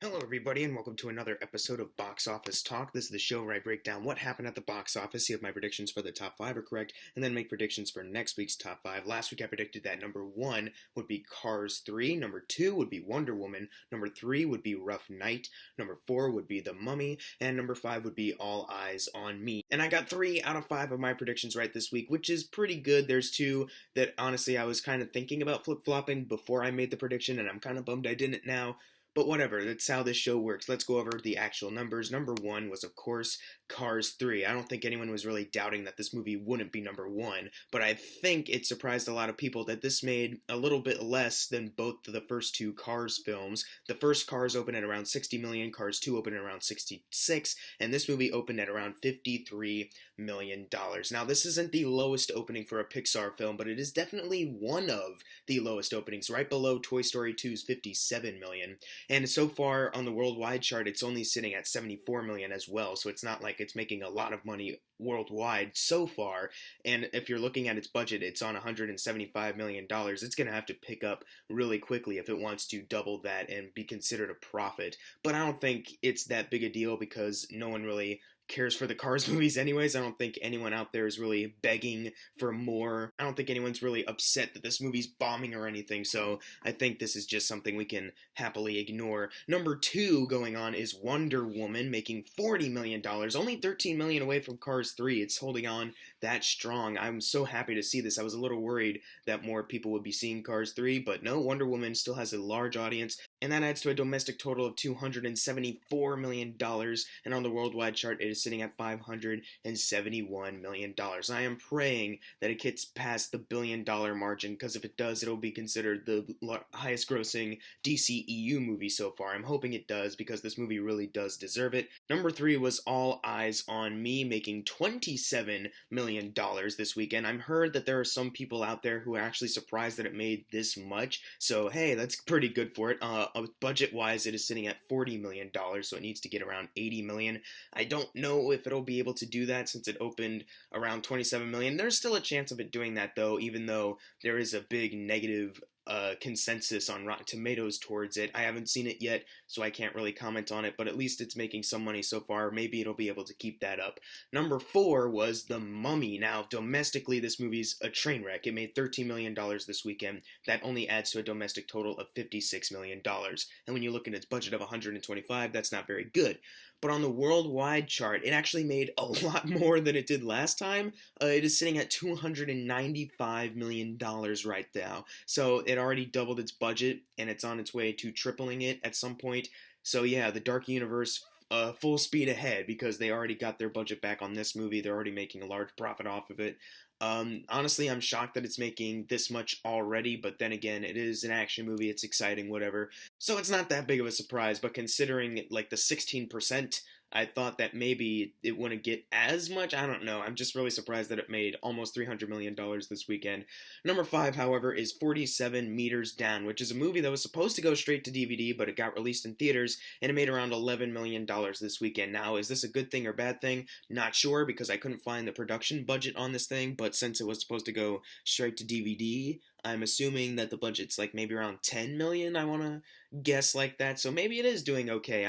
Hello, everybody, and welcome to another episode of Box Office Talk. This is the show where I break down what happened at the box office, see if my predictions for the top 5 are correct, and then make predictions for next week's top 5. Last week I predicted that number 1 would be Cars 3, number 2 would be Wonder Woman, number 3 would be Rough Night, number 4 would be The Mummy, and number 5 would be All Eyes on Me. And I got 3 out of 5 of my predictions right this week, which is pretty good. There's 2 that honestly I was kind of thinking about flip-flopping before I made the prediction, and I'm kind of bummed I didn't now. But whatever, that's how this show works. Let's go over the actual numbers. Number 1 was, of course, Cars 3. I don't think anyone was really doubting that this movie wouldn't be number 1, but I think it surprised a lot of people that this made a little bit less than both of the first 2 Cars films. The first Cars opened at around 60 million, Cars 2 opened at around 66, and this movie opened at around $53 million. Now, this isn't the lowest opening for a Pixar film, but it is definitely one of the lowest openings, right below Toy Story 2's $57 million. And so far on the worldwide chart, it's only sitting at 74 million as well, so it's not like it's making a lot of money worldwide so far. And if you're looking at its budget, it's on $175 million. It's going to have to pick up really quickly if it wants to double that and be considered a profit. But I don't think it's that big a deal because no one really cares for the Cars movies anyways. I don't think anyone out there is really begging for more. I don't think anyone's really upset that this movie's bombing or anything, so I think this is just something we can happily ignore. Number 2 going on is Wonder Woman, making $40 million, only $13 million away from Cars 3. It's holding on that strong. I'm so happy to see this. I was a little worried that more people would be seeing Cars 3, but no, Wonder Woman still has a large audience, and that adds to a domestic total of $274 million, and on the worldwide chart it is sitting at $571 million. I am praying that it gets past the billion-dollar margin, because if it does, it'll be considered the highest-grossing DCEU movie so far. I'm hoping it does, because this movie really does deserve it. Number 3 was All Eyes on Me, making $27 million this weekend. I've heard that there are some people out there who are actually surprised that it made this much, so hey, that's pretty good for it. Budget-wise, it is sitting at $40 million, so it needs to get around $80 million. I don't know if it'll be able to do that since it opened around $27 million. There's still a chance of it doing that, though, even though there is a big negative consensus on Rotten Tomatoes towards it. I haven't seen it yet, so I can't really comment on it, but at least it's making some money so far. Maybe it'll be able to keep that up. Number 4 was The Mummy. Now, domestically, this movie's a train wreck. It made $13 million this weekend. That only adds to a domestic total of $56 million. And when you look at its budget of $125, that's not very good. But on the worldwide chart, it actually made a lot more than it did last time. It is sitting at $295 million right now. So it already doubled its budget, and it's on its way to tripling it at some point. So yeah, the Dark Universe, full speed ahead, because they already got their budget back on this movie. They're already making a large profit off of it. Honestly, I'm shocked that it's making this much already, but then again, it is an action movie, it's exciting, whatever. So it's not that big of a surprise, but considering like the 16%, I thought that maybe it wouldn't get as much. I don't know. I'm just really surprised that it made almost $300 million this weekend. Number 5, however, is 47 Meters Down, which is a movie that was supposed to go straight to DVD, but it got released in theaters, and it made around $11 million this weekend. Now, is this a good thing or bad thing? Not sure, because I couldn't find the production budget on this thing, but since it was supposed to go straight to DVD, I'm assuming that the budget's like maybe around 10 million. I want to guess like that. So maybe it is doing okay.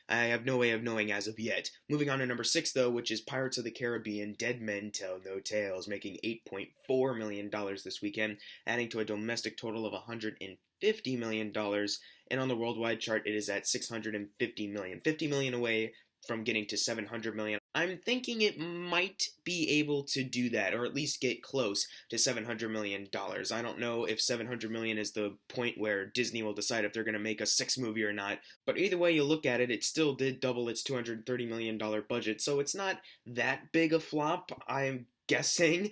I have no way of knowing as of yet. Moving on to number 6 though, which is Pirates of the Caribbean: Dead Men Tell No Tales, making $8.4 million this weekend, adding to a domestic total of $150 million. And on the worldwide chart, it is at $650 million. $50 million away from getting to $700 million. I'm thinking it might be able to do that, or at least get close to $700 million. I don't know if $700 million is the point where Disney will decide if they're going to make a 6th movie or not, but either way you look at it, it still did double its $230 million budget, so it's not that big a flop, I'm guessing.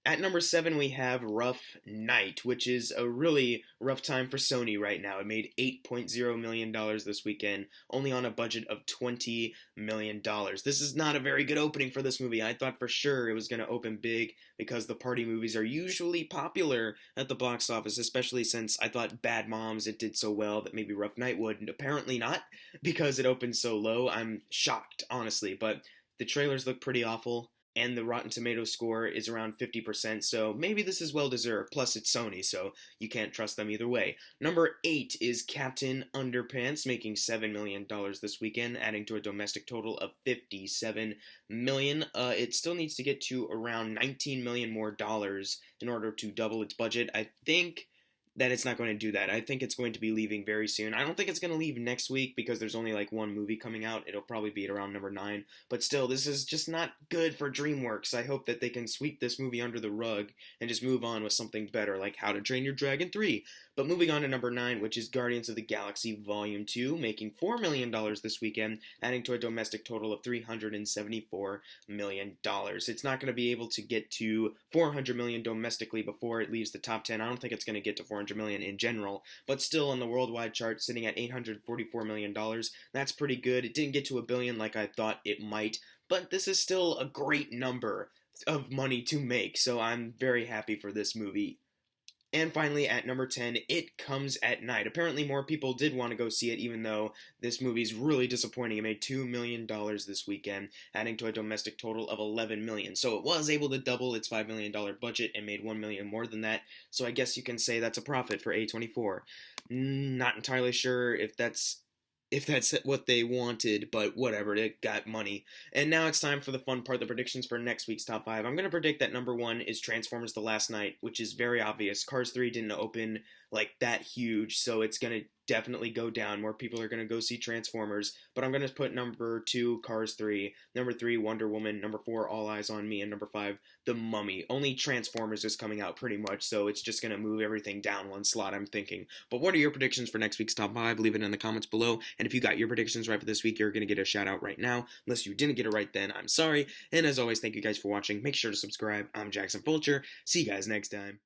At number 7, we have Rough Night, which is a really rough time for Sony right now. It made $8.0 million this weekend, only on a budget of $20 million. This is not a very good opening for this movie. I thought for sure it was going to open big, because the party movies are usually popular at the box office, especially since I thought Bad Moms, it did so well that maybe Rough Night would, and apparently not, because it opened so low. I'm shocked, honestly, but the trailers look pretty awful. and the Rotten Tomatoes score is around 50%, so maybe this is well deserved. Plus, it's Sony, so you can't trust them either way. Number 8 is Captain Underpants, making $7 million this weekend, adding to a domestic total of $57 million. It still needs to get to around $19 million more dollars in order to double its budget. I think that it's not going to do that. I think it's going to be leaving very soon. I don't think it's going to leave next week because there's only like one movie coming out. It'll probably be at around number 9. But still, this is just not good for DreamWorks. I hope that they can sweep this movie under the rug and just move on with something better, like How to Train Your Dragon 3. But moving on to number 9, which is Guardians of the Galaxy Volume 2, making $4 million this weekend, adding to a domestic total of $374 million. It's not going to be able to get to $400 million domestically before it leaves the top 10. I don't think it's going to get to $400 million in general, but still on the worldwide chart, sitting at $844 million. That's pretty good. It didn't get to $1 billion like I thought it might, but this is still a great number of money to make, so I'm very happy for this movie. And finally, at number 10, It Comes at Night. Apparently more people did want to go see it, even though this movie's really disappointing. It made $2 million this weekend, adding to a domestic total of $11 million. So it was able to double its $5 million budget and made $1 million more than that. So I guess you can say that's a profit for A24. Not entirely sure if that's what they wanted, but whatever, it got money. And now it's time for the fun part, the predictions for next week's top 5. I'm going to predict that number 1 is Transformers The Last Night, which is very obvious. Cars 3 didn't open like that huge, so it's going to definitely go down. More people are going to go see Transformers, but I'm going to put number 2, Cars 3, number 3, Wonder Woman, number 4, All Eyes on Me, and number 5, The Mummy. Only Transformers is coming out pretty much, so it's just going to move everything down one slot, I'm thinking. But what are your predictions for next week's top 5? Leave it in the comments below, and if you got your predictions right for this week, you're going to get a shout out right now. Unless you didn't get it right then, I'm sorry. And as always, thank you guys for watching. Make sure to subscribe. I'm Jackson Fulcher. See you guys next time.